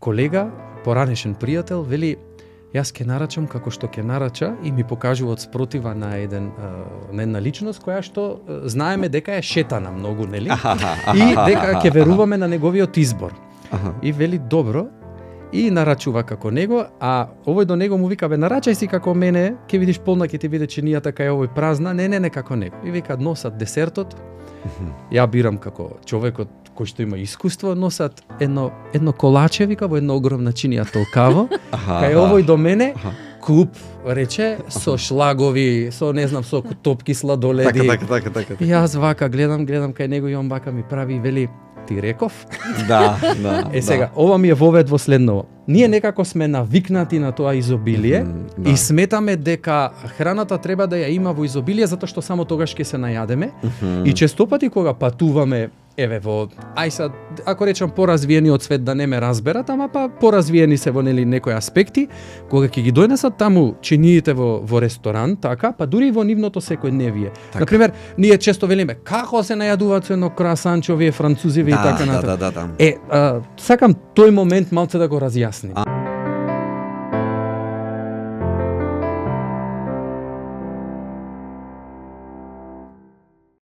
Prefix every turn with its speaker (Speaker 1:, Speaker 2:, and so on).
Speaker 1: колега, поранешен пријател, вели, јас ќе нарачам како што ќе нарача и ми покажува од спротива на една личност која што знаеме дека е шетана многу, нели? И дека ќе веруваме на неговиот избор. И вели добро, и нарачува како него, а овој до него му вика, бе, нарачај си како мене, ќе видиш полна, ќе ти биде чинијата кај овој празна, не како него. И вика, носат десертот, ја бирам како човекот кој што има искуство, носат едно колаче, вика, во една огромна чинија толкаво, кај овој до мене, клуб, рече, со шлагови, со, не знам, со топки сладоледи.
Speaker 2: Така.
Speaker 1: И јас вака гледам кај него и он вака ми прави и вели, ти реков?
Speaker 2: Да.
Speaker 1: Сега, ова ми е вовед во следново. Ние некако сме навикнати на тоа изобилие и сметаме дека храната треба да ја има во изобилие затоа што само тогаш ќе се најадеме. И честопати кога патуваме, ако речам поразвиениот свет да не ме разберат, ама поразвиени се во некои аспекти, кога ќе ги донесат таму чиниите во ресторан, така, па дури и во нивното секојдневие. Например, ние често велиме како се најадуваат со едно красанчо овие французиви и така натаму. Сакам тој момент малце да го разјасним.